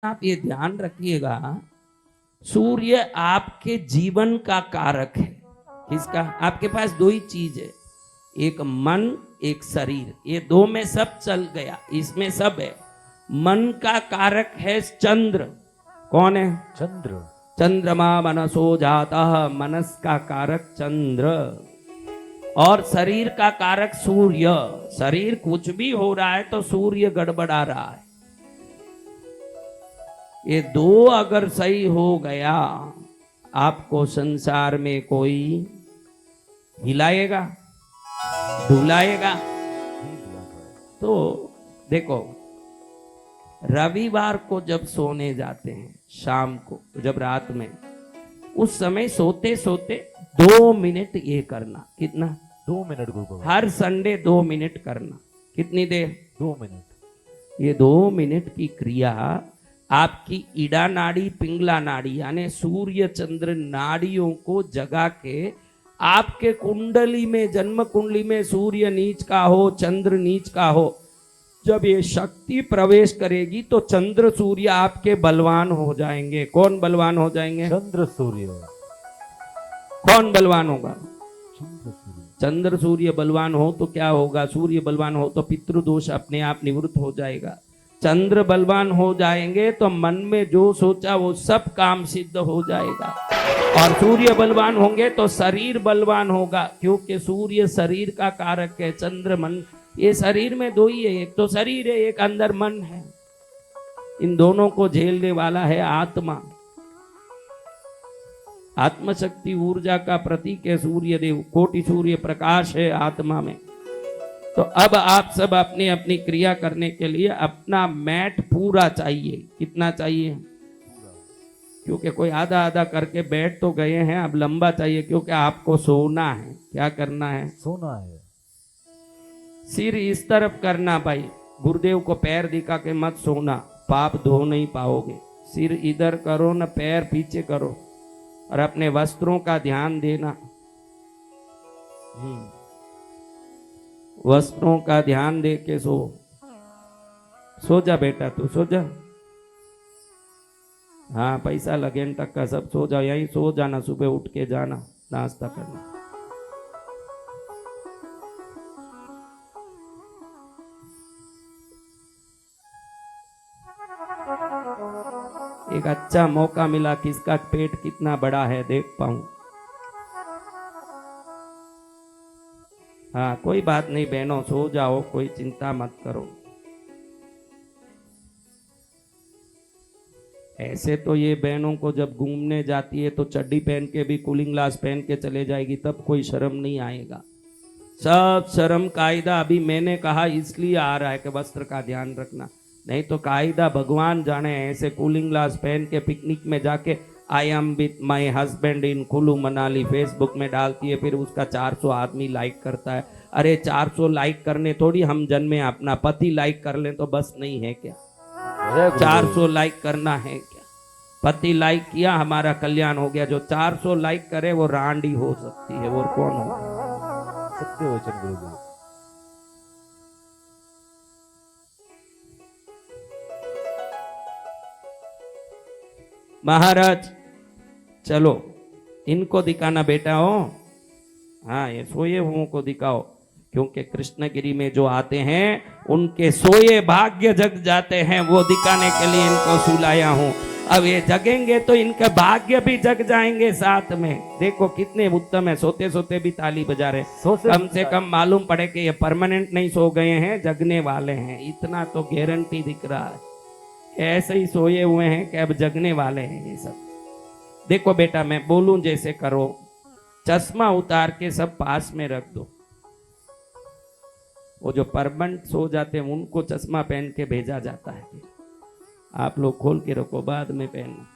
आप ये ध्यान रखिएगा, सूर्य आपके जीवन का कारक है। किसका? आपके पास दो ही चीज है, एक मन एक शरीर। ये दो में सब चल गया, इसमें सब है। मन का कारक है चंद्र। कौन है? चंद्र। चंद्रमा मनसो जाता, मनस का कारक चंद्र। और शरीर का कारक सूर्य। शरीर कुछ भी हो रहा है तो सूर्य गड़बड़ा रहा है। ये दो अगर सही हो गया, आपको संसार में कोई हिलाएगा, डुलाएगा। तो देखो, रविवार को जब सोने जाते हैं, शाम को जब रात में, उस समय सोते सोते 2 मिनट ये करना। कितना? 2 मिनट गुरु। हर संडे 2 मिनट करना। कितनी देर? 2 मिनट। ये 2 मिनट की क्रिया आपकी ईड़ा नाड़ी, पिंगला नाड़ी यानी सूर्य चंद्र नाड़ियों को जगा के आपके कुंडली में, जन्म कुंडली में सूर्य नीच का हो, चंद्र नीच का हो, जब ये शक्ति प्रवेश करेगी तो चंद्र सूर्य आपके बलवान हो जाएंगे। कौन बलवान हो जाएंगे? चंद्र सूर्य। कौन बलवान होगा? चंद्र सूर्य। चंद्र सूर्य बलवान हो तो क्या होगा? सूर्य बलवान हो तो पितृदोष अपने आप निवृत्त हो जाएगा। चंद्र बलवान हो जाएंगे तो मन में जो सोचा वो सब काम सिद्ध हो जाएगा। और सूर्य बलवान होंगे तो शरीर बलवान होगा, क्योंकि सूर्य शरीर का कारक है, चंद्र मन। ये शरीर में दो ही है, एक तो शरीर है, एक अंदर मन है। इन दोनों को झेलने वाला है आत्मा। आत्मशक्ति ऊर्जा का प्रतीक है सूर्य देव, कोटि सूर्य प्रकाश है आत्मा में। तो अब आप सब अपनी अपनी क्रिया करने के लिए अपना मैट पूरा चाहिए। कितना चाहिए? क्योंकि कोई आधा आधा करके बैठ तो गए हैं, अब लंबा चाहिए, क्योंकि आपको सोना है। क्या करना है? सोना है। सिर इस तरफ करना भाई, गुरुदेव को पैर दिखा के मत सोना, पाप धो नहीं पाओगे। सिर इधर करो न पैर पीछे करो, और अपने वस्त्रों का ध्यान देना। वस्त्रों का ध्यान दे के सो जा बेटा, तू सो जा। हाँ, पैसा लगे न टक्का सब सो जाओ, यहीं सो जाना, सुबह उठ के जाना नाश्ता करना। एक अच्छा मौका मिला, किसका पेट कितना बड़ा है देख पाऊं। हाँ, कोई बात नहीं बहनों, सो जाओ, कोई चिंता मत करो। ऐसे तो ये बहनों को जब घूमने जाती है तो चड्डी पहन के भी, कूलिंग ग्लास पहन के चले जाएगी, तब कोई शर्म नहीं आएगा। सब शर्म कायदा अभी मैंने कहा इसलिए आ रहा है कि वस्त्र का ध्यान रखना, नहीं तो कायदा भगवान जाने। ऐसे कूलिंग ग्लास पहन के पिकनिक में जाके I am with my husband in Kullu Manali Facebook में डालती है, फिर उसका 400 आदमी लाइक करता है। अरे 400 लाइक करने थोड़ी हम जन्मे, अपना पति लाइक कर लें तो बस नहीं है क्या? 400 लाइक करना है क्या? पति लाइक किया, हमारा कल्याण हो गया। जो 400 लाइक करे वो रांडी हो सकती है, और कौन हो? सत्य वचन गुरुदेव। महाराज चलो, इनको दिखाना बेटा हो। हाँ, ये सोए हुओं को दिखाओ, क्योंकि कृष्णगिरी में जो आते हैं उनके सोए भाग्य जग जाते हैं, वो दिखाने के लिए इनको सुलाया हूं। अब ये जगेंगे तो इनके भाग्य भी जग जाएंगे साथ में। देखो कितने उत्तम है, सोते सोते भी ताली बजा रहे। कम से कम मालूम पड़े कि ये परमानेंट नहीं सो गए हैं, जगने वाले हैं, इतना तो गारंटी दिख रहा है। ऐसे ही सोए हुए हैं कि अब जगने वाले हैं ये सब। देखो बेटा, मैं बोलूं जैसे करो। चश्मा उतार के सब पास में रख दो। वो जो परमानेंट सो जाते हैं उनको चश्मा पहन के भेजा जाता है, फिर आप लोग खोल के रखो, बाद में पहनना।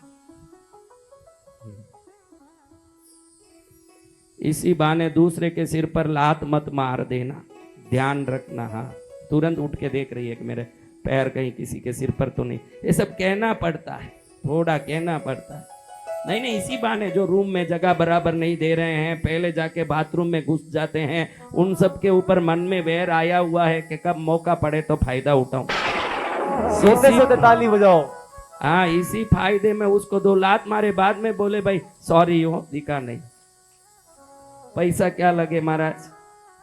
इसी बहाने दूसरे के सिर पर लात मत मार देना, ध्यान रखना। हाँ, तुरंत उठ के देख रही है कि मेरे पैर कहीं किसी के सिर पर तो नहीं। ये सब कहना पड़ता है, थोड़ा कहना पड़ता है। नहीं, इसी बहाने जो रूम में जगह बराबर नहीं दे रहे हैं, पहले जाके बाथरूम में घुस जाते हैं, उन सब के ऊपर मन में वैर आया हुआ है कि कब मौका पड़े तो फायदा उठाऊं। सोते सोते ताली बजाओ। हाँ, इसी फायदे में उसको 2 लात मारे, बाद में बोले भाई सॉरी हो, दिखा नहीं। पैसा क्या लगे महाराज,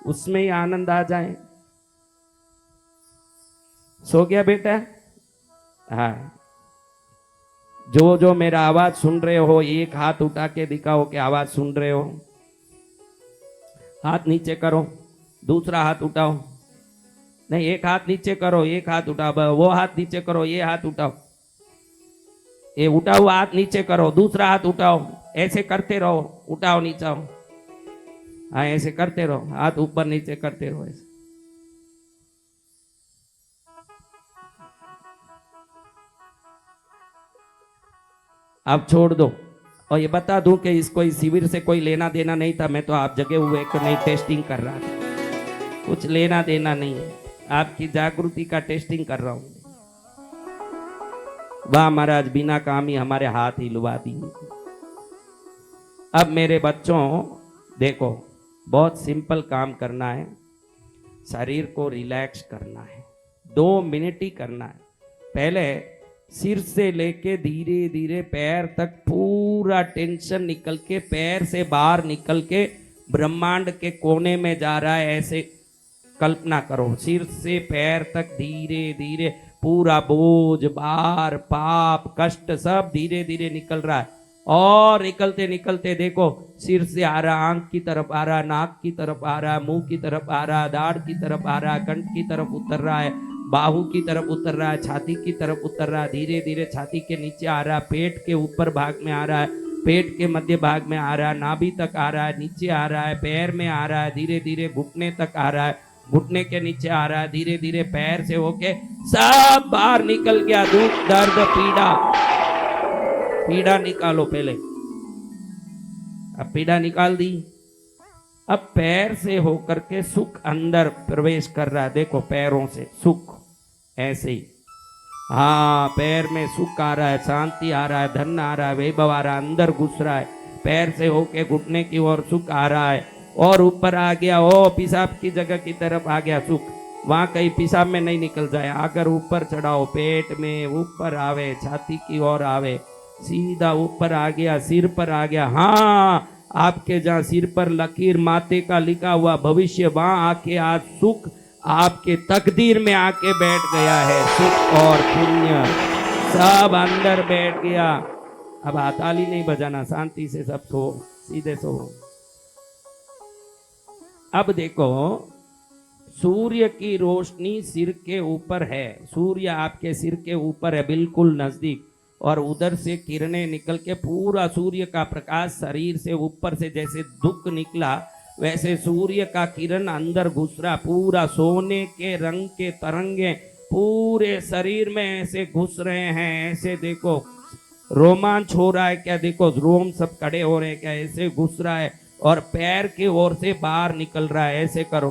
उसमें ही आनंद आ जाए। सो गया बेटा? हाँ, जो जो मेरा आवाज सुन रहे हो, एक हाथ उठा के दिखाओ कि आवाज सुन रहे हो। हाथ नीचे करो, दूसरा हाथ उठाओ। नहीं, एक हाथ नीचे करो, एक हाथ उठाओ, वो हाथ नीचे करो, ये हाथ उठाओ। ये उठा हुआ हाथ नीचे करो, दूसरा हाथ उठाओ। ऐसे करते रहो, उठाओ नीचाओ। हाँ, ऐसे करते रहो, हाथ ऊपर नीचे करते रहो ऐसे। अब छोड़ दो। और ये बता दूं कि इसको इस शिविर से कोई लेना देना नहीं था। मैं तो आप जगे हुए को नहीं टेस्टिंग कर रहा था, कुछ लेना देना नहीं है। आपकी जागृति का टेस्टिंग कर रहा हूं। वाह महाराज, बिना काम ही हमारे हाथ हिलवा दिए। अब मेरे बच्चों देखो, बहुत सिंपल काम करना है। शरीर को रिलैक्स करना है, 2 मिनट ही करना है। पहले सिर से लेके धीरे धीरे पैर तक पूरा टेंशन निकल के पैर से बाहर निकल के ब्रह्मांड के कोने में जा रहा है, ऐसे कल्पना करो। सिर से पैर तक धीरे धीरे पूरा बोझ, भार, पाप, कष्ट सब धीरे धीरे निकल रहा है। और निकलते निकलते देखो, सिर से आ रहा, आंख की तरफ आ रहा, नाक की तरफ आ रहा, मुंह की तरफ आ रहा, दाढ़ की तरफ आ रहा, कंठ की तरफ उतर रहा है, बाहू की तरफ उतर रहा है, छाती की तरफ उतर रहा है, धीरे धीरे छाती के नीचे आ रहा है, पेट के ऊपर भाग में आ रहा है, पेट के मध्य भाग में आ रहा है, नाभि तक आ रहा है, नीचे आ रहा है, पैर में आ रहा है, धीरे धीरे घुटने तक आ रहा है, घुटने के नीचे आ रहा है, धीरे धीरे पैर से होके सब बाहर निकल गया। दुख, दर्द, पीड़ा, पीड़ा निकालो पहले। अब पीड़ा निकाल दी। अब पैर से होकर के सुख अंदर प्रवेश कर रहा है। देखो, पैरों से सुख ऐसे ही, हाँ, पैर में सुख आ रहा है, शांति आ रहा है, धन आ रहा है, वैभव आ रहा है, अंदर घुस रहा है। पैर से होके घुटने की ओर सुख आ रहा है, और ऊपर आ गया, ओ पेशाब की जगह की तरफ आ गया सुख। वहां कहीं पेशाब में नहीं निकल जाए, अगर ऊपर चढ़ाओ, पेट में ऊपर आवे, छाती की ओर आवे, सीधा ऊपर आ गया, सिर पर आ गया। हाँ, आपके जहां सिर पर लकीर माते का लिखा हुआ भविष्य, वहां आके आज सुख आपके तकदीर में आके बैठ गया है। सुख और पुण्य सब अंदर बैठ गया। अब ताली नहीं बजाना, शांति से सब सो, सीधे सो। अब देखो, सूर्य की रोशनी सिर के ऊपर है, सूर्य आपके सिर के ऊपर है, बिल्कुल नजदीक, और उधर से किरणें निकल के पूरा सूर्य का प्रकाश शरीर से ऊपर से जैसे दुख निकला, वैसे सूर्य का किरण अंदर घुस रहा, पूरा सोने के रंग के तरंगे पूरे शरीर में ऐसे घुस रहे हैं। ऐसे देखो, रोमांच हो रहा है क्या? देखो, रोम सब खड़े हो रहे हैं क्या? ऐसे घुस रहा है, और पैर की ओर से बाहर निकल रहा है। ऐसे करो,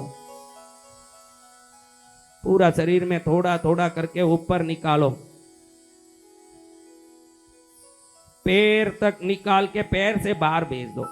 पूरा शरीर में थोड़ा थोड़ा करके ऊपर निकालो, पैर तक निकाल के पैर से बाहर भेज दो।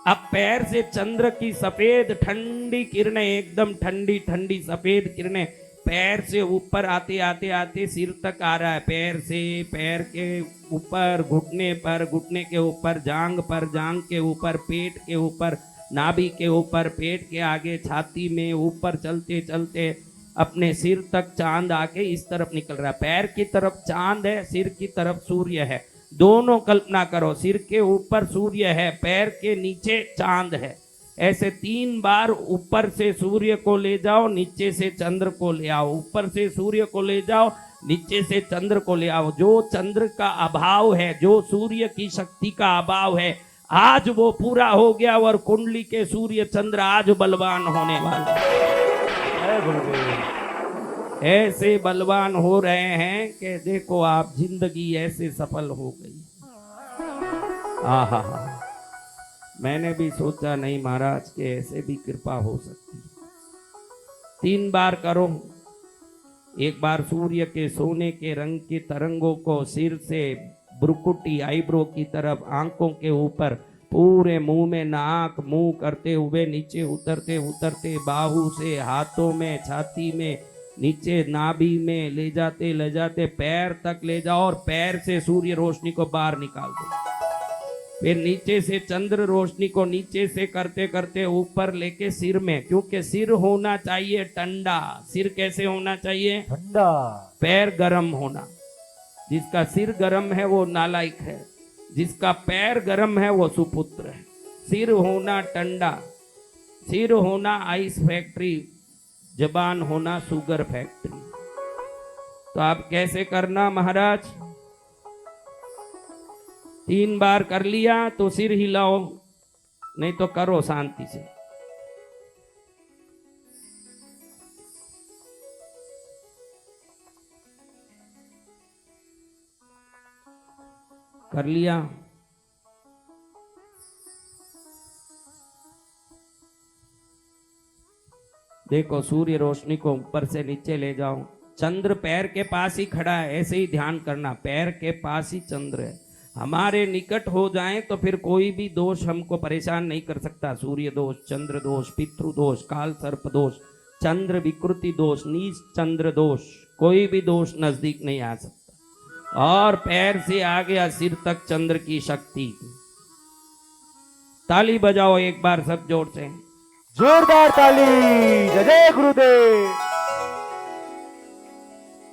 अब पैर से चंद्र की सफेद ठंडी किरणें, एकदम ठंडी ठंडी सफेद किरणें पैर से ऊपर आते आते आते सिर तक आ रहा है। पैर से, पैर के ऊपर, घुटने पर, घुटने के ऊपर, जांग पर, जांग के ऊपर, पेट के ऊपर, नाभि के ऊपर, पेट के आगे, छाती में, ऊपर चलते चलते अपने सिर तक चांद आके इस तरफ निकल रहा है। पैर की तरफ चांद है, सिर की तरफ सूर्य है। दोनों कल्पना करो, सिर के ऊपर सूर्य है, पैर के नीचे चांद है। ऐसे 3 बार ऊपर से सूर्य को ले जाओ, नीचे से चंद्र को ले आओ, ऊपर से सूर्य को ले जाओ, नीचे से चंद्र को ले आओ। जो चंद्र का अभाव है, जो सूर्य की शक्ति का अभाव है, आज वो पूरा हो गया, और कुंडली के सूर्य चंद्र आज बलवान होने वाले, ऐसे बलवान हो रहे हैं कि देखो आप, जिंदगी ऐसे सफल हो गई। आहा, मैंने भी सोचा नहीं महाराज के ऐसे भी कृपा हो सकती। 3 बार करो। एक बार सूर्य के सोने के रंग के तरंगों को सिर से ब्रुकुटी, आईब्रो की तरफ, आंखों के ऊपर, पूरे मुंह में, नाक मुंह करते हुए नीचे उतरते उतरते, बाहू से, हाथों में, छाती में, नीचे नाभि में ले जाते पैर तक ले जाओ और पैर से सूर्य रोशनी को बाहर निकाल दो। फिर नीचे से चंद्र रोशनी को नीचे से करते करते ऊपर लेके सिर में, क्योंकि सिर होना चाहिए ठंडा। सिर कैसे होना चाहिए? ठंडा। पैर गर्म होना। जिसका सिर गर्म है वो नालायक है, जिसका पैर गर्म है वो सुपुत्र है। सिर होना ठंडा, सिर होना आइस फैक्ट्री, जबान होना शुगर फैक्ट्री। तो आप कैसे करना महाराज? 3 बार कर लिया तो सिर हिलाओ, नहीं तो करो शांति से। कर लिया? देखो सूर्य रोशनी को ऊपर से नीचे ले जाओ। चंद्र पैर के पास ही खड़ा है, ऐसे ही ध्यान करना, पैर के पास ही चंद्र है। हमारे निकट हो जाए तो फिर कोई भी दोष हमको परेशान नहीं कर सकता। सूर्य दोष, चंद्र दोष, पितृ दोष, काल सर्प दोष, चंद्र विकृति दोष, नीच चंद्र दोष, कोई भी दोष नजदीक नहीं आ सकता। और पैर से आ गया सिर तक चंद्र की शक्ति। ताली बजाओ एक बार सब जोर से, जोरदार ताली। जय जय गुरुदेव।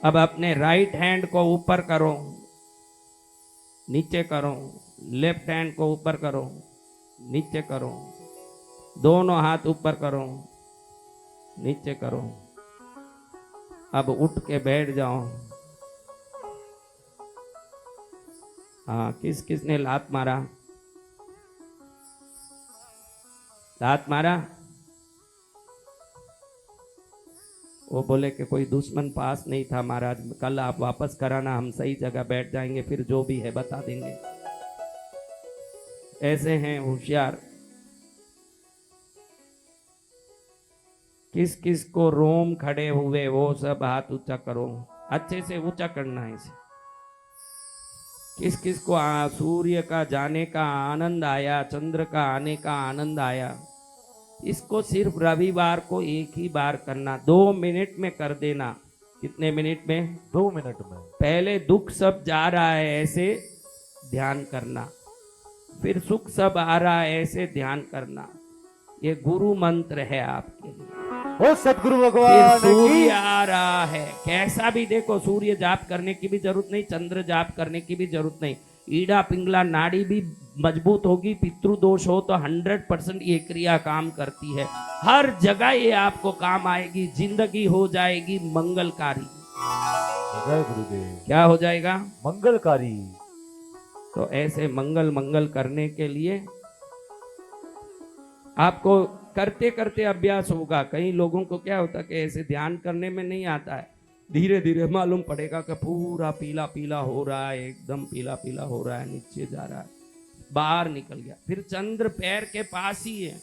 अब अपने राइट हैंड को ऊपर करो, नीचे करो। लेफ्ट हैंड को ऊपर करो, नीचे करो। दोनों हाथ ऊपर करो, नीचे करो। अब उठ के बैठ जाओ। हाँ, किस किस ने लात मारा? लात मारा? वो बोले कि कोई दुश्मन पास नहीं था महाराज, कल आप वापस कराना, हम सही जगह बैठ जाएंगे, फिर जो भी है बता देंगे। ऐसे हैं होशियार। किस किस को रोम खड़े हुए वो सब हाथ ऊंचा करो, अच्छे से ऊंचा करना है इसे। किस किस को सूर्य का जाने का आनंद आया, चंद्र का आने का आनंद आया। इसको सिर्फ रविवार को एक ही बार करना, 2 मिनट में कर देना। कितने मिनट में? 2 मिनट में। पहले दुख सब जा रहा है ऐसे ध्यान करना, फिर सुख सब आ रहा है ऐसे ध्यान करना। ये गुरु मंत्र है आपके लिए। ओ सतगुरु भगवान। फिर सूर्य आ रहा है, कैसा भी देखो, सूर्य जाप करने की भी जरूरत नहीं, चंद्र जाप करने की भी जरूरत नहीं। ईड़ा पिंगला नाड़ी भी मजबूत होगी। पितृ दोष हो तो 100% ये क्रिया काम करती है। हर जगह ये आपको काम आएगी, जिंदगी हो जाएगी मंगलकारी। जय गुरुदेव। क्या हो जाएगा? मंगलकारी। तो ऐसे मंगल करने के लिए आपको करते करते अभ्यास होगा। कई लोगों को क्या होता है कि ऐसे ध्यान करने में नहीं आता है, धीरे धीरे मालूम पड़ेगा कि पूरा पीला पीला हो रहा है, एकदम पीला पीला हो रहा है, नीचे जा रहा है, बाहर निकल गया। फिर चंद्र पैर के पास ही है,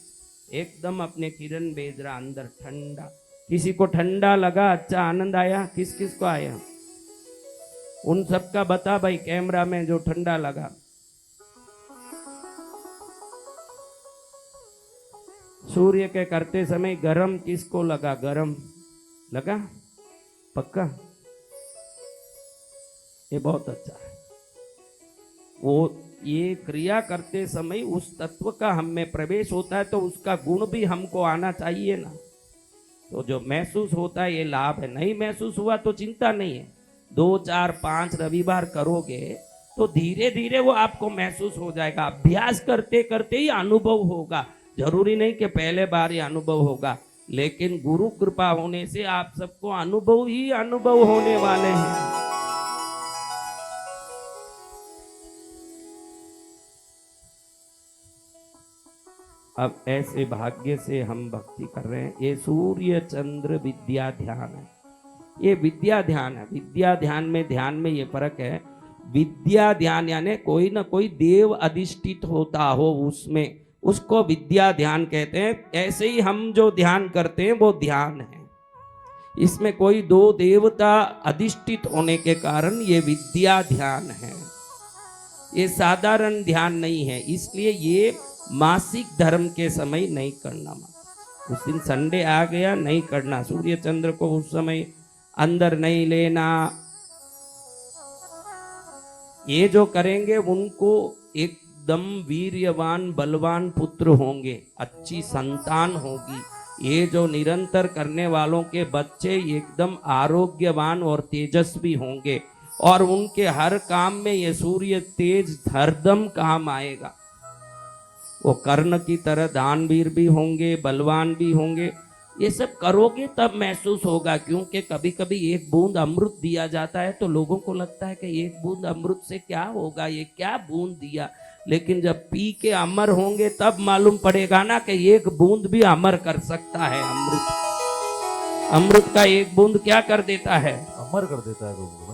एकदम अपने किरण भेज रहा अंदर ठंडा। किसी को ठंडा लगा, अच्छा आनंद आया? किस किस को आया? उन सबका बता भाई कैमरा में जो ठंडा लगा। सूर्य के करते समय गरम किसको लगा? गरम लगा? पक्का? ये बहुत अच्छा है। वो ये क्रिया करते समय उस तत्व का हम में प्रवेश होता है तो उसका गुण भी हमको आना चाहिए ना। तो जो महसूस होता है ये लाभ है, नहीं महसूस हुआ तो चिंता नहीं है। 2 4 5 रविवार करोगे तो धीरे धीरे वो आपको महसूस हो जाएगा। अभ्यास करते करते ही अनुभव होगा। जरूरी नहीं कि पहले बार ही अनुभव होगा, लेकिन गुरु कृपा होने से आप सबको अनुभव ही अनुभव होने वाले हैं। अब ऐसे भाग्य से हम भक्ति कर रहे हैं। ये सूर्य चंद्र विद्या ध्यान है, ये विद्या ध्यान है। विद्या ध्यान में ये फर्क है। विद्या ध्यान यानी कोई ना कोई देव अधिष्ठित होता हो, उसमें उसको विद्या ध्यान कहते हैं। ऐसे ही हम जो ध्यान करते हैं वो ध्यान है। इसमें कोई 2 देवता अधिष्ठित होने के कारण ये विद्या ध्यान है, ये साधारण ध्यान नहीं है। इसलिए ये मासिक धर्म के समय नहीं करना। उस दिन संडे आ गया नहीं करना। सूर्य चंद्र को उस समय अंदर नहीं लेना। ये जो करेंगे उनको एकदम वीर्यवान बलवान पुत्र होंगे, अच्छी संतान होगी। ये जो निरंतर करने वालों के बच्चे एकदम आरोग्यवान और तेजस्वी होंगे, और उनके हर काम में ये सूर्य तेज हरदम काम आएगा। वो कर्ण की तरह दानवीर भी होंगे, बलवान भी होंगे। ये सब करोगे तब महसूस होगा, क्योंकि कभी कभी एक बूंद अमृत दिया जाता है तो लोगों को लगता है कि एक बूंद अमृत से क्या होगा, ये क्या बूंद दिया। लेकिन जब पी के अमर होंगे तब मालूम पड़ेगा ना कि एक बूंद भी अमर कर सकता है। अमृत, अमृत का एक बूंद क्या कर देता है? अमर कर देता है प्रभु।